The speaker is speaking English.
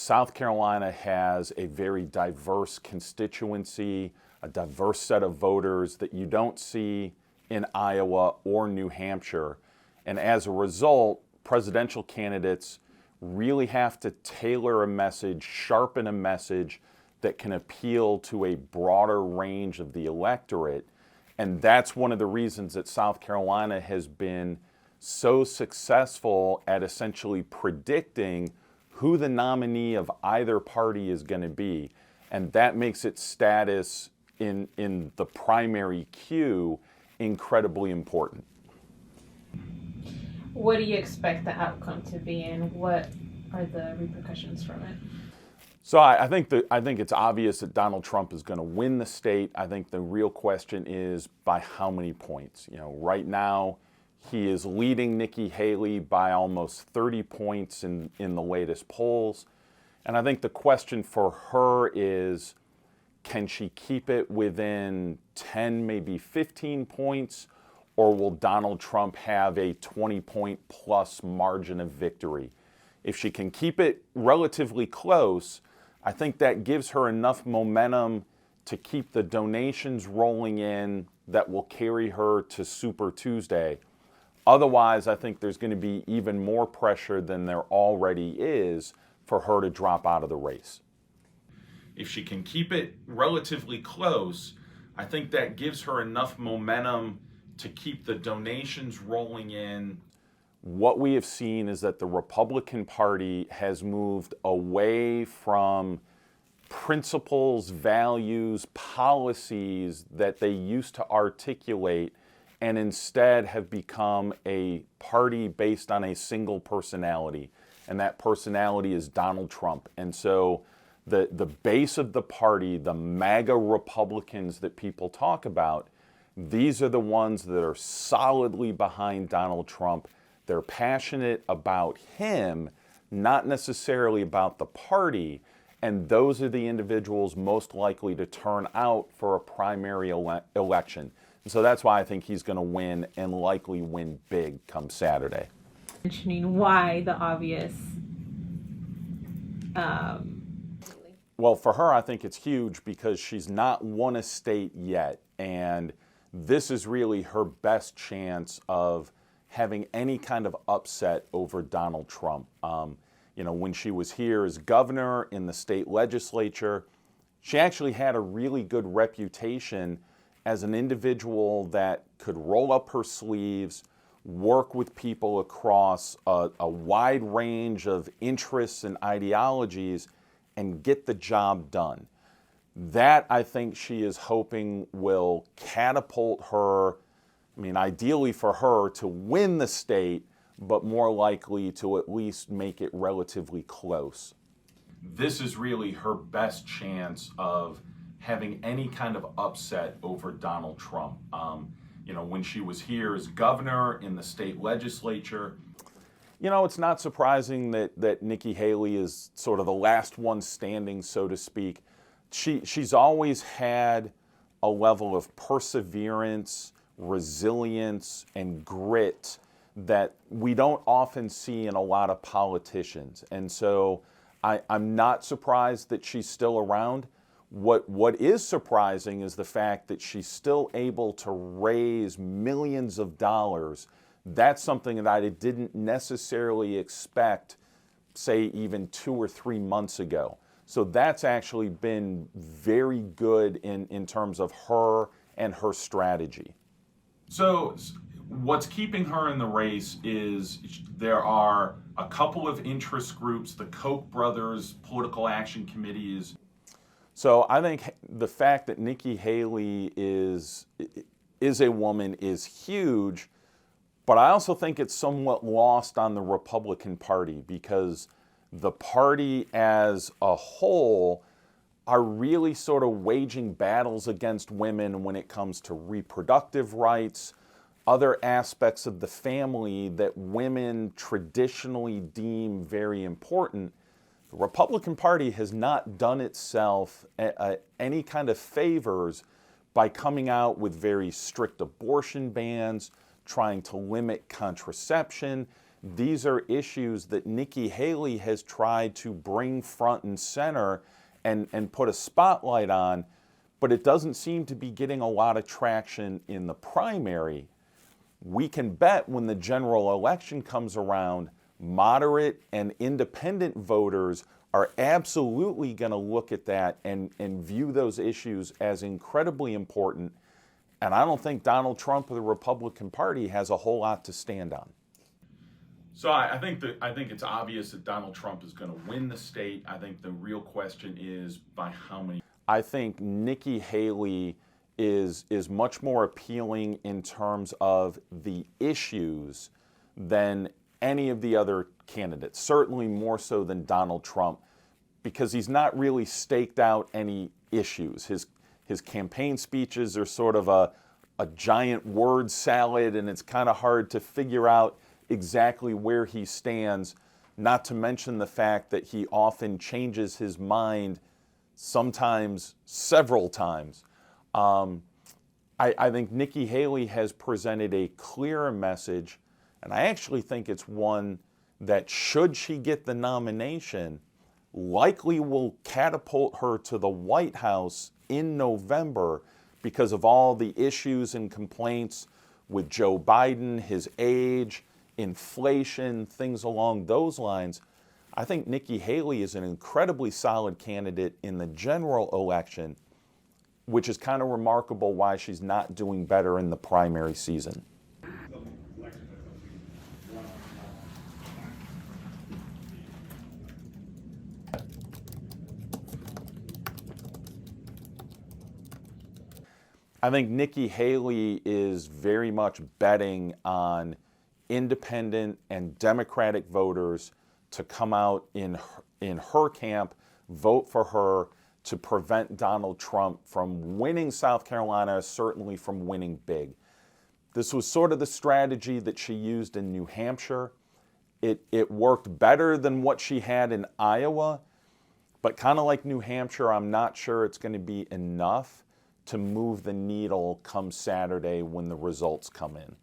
South Carolina has a very diverse constituency, a diverse set of voters that you don't see in Iowa or New Hampshire. And as a result, presidential candidates really have to tailor a message, sharpen a message that can appeal to a broader range of the electorate. And that's one of the reasons that South Carolina has been so successful at essentially predicting who the nominee of either party is going to be. And that makes its status in the primary queue incredibly important. What do you expect the outcome to be, and what are the repercussions from it? So I think it's obvious that Donald Trump is going to win the state. I think the real question is by how many points. You know, right now he is leading Nikki Haley by almost 30 points in the latest polls. And I think the question for her is, can she keep it within 10, maybe 15 points, or will Donald Trump have a 20-point plus margin of victory? If she can keep it relatively close, I think that gives her enough momentum to keep the donations rolling in that will carry her to Super Tuesday. Otherwise, I think there's going to be even more pressure than there already is for her to drop out of the race. If she can keep it relatively close, I think that gives her enough momentum to keep the donations rolling in. What we have seen is that the Republican Party has moved away from principles, values, policies that they used to articulate, and instead have become a party based on a single personality. And that personality is Donald Trump. And so the base of the party, the MAGA Republicans that people talk about, these are the ones that are solidly behind Donald Trump. They're passionate about him, not necessarily about the party. And those are the individuals most likely to turn out for a primary election. And so that's why I think he's going to win, and likely win big come Saturday. Mentioning why the obvious. Well, for her, I think it's huge because she's not won a state yet. And this is really her best chance of having any kind of upset over Donald Trump. You know, when she was here as governor in the state legislature, she actually had a really good reputation as an individual that could roll up her sleeves, work with people across a wide range of interests and ideologies, and get the job done. That, I think, she is hoping will catapult her, I mean, ideally for her to win the state, but more likely to at least make it relatively close. This is really her best chance of having any kind of upset over Donald Trump. You know, when she was here as governor in the state legislature, you know, it's not surprising that Nikki Haley is sort of the last one standing, so to speak. She's always had a level of perseverance, resilience, and grit that we don't often see in a lot of politicians. And so I'm not surprised that she's still around. What is surprising is the fact that she's still able to raise millions of dollars. That's something that I didn't necessarily expect, say, even 2 or 3 months ago. So that's actually been very good in terms of her and her strategy. So what's keeping her in the race is there are a couple of interest groups, the Koch brothers, political action committees. So I think the fact that Nikki Haley is a woman is huge, but I also think it's somewhat lost on the Republican Party because the party as a whole are really sort of waging battles against women when it comes to reproductive rights, other aspects of the family that women traditionally deem very important. The Republican Party has not done itself any kind of favors by coming out with very strict abortion bans, trying to limit contraception. these are issues that Nikki Haley has tried to bring front and center and put a spotlight on, but it doesn't seem to be getting a lot of traction in the primary. We can bet when the general election comes around, moderate and independent voters are absolutely going to look at that and view those issues as incredibly important. And I don't think Donald Trump or the Republican Party has a whole lot to stand on. So I think it's obvious that Donald Trump is going to win the state. I think the real question is by how many. I think Nikki Haley is much more appealing in terms of the issues than any of the other candidates, certainly more so than Donald Trump, because he's not really staked out any issues. His campaign speeches are sort of a giant word salad, and it's kind of hard to figure out exactly where he stands, not to mention the fact that he often changes his mind, sometimes several times. I think Nikki Haley has presented a clearer message, and I actually think it's one that, should she get the nomination, likely will catapult her to the White House in November because of all the issues and complaints with Joe Biden, his age, inflation, things along those lines. I think Nikki Haley is an incredibly solid candidate in the general election, which is kind of remarkable why she's not doing better in the primary season. I think Nikki Haley is very much betting on independent and Democratic voters to come out in her camp, vote for her to prevent Donald Trump from winning South Carolina, certainly from winning big. This was sort of the strategy that she used in New Hampshire. It worked better than what she had in Iowa, but kind of like New Hampshire, I'm not sure it's going to be enough to move the needle come Saturday when the results come in.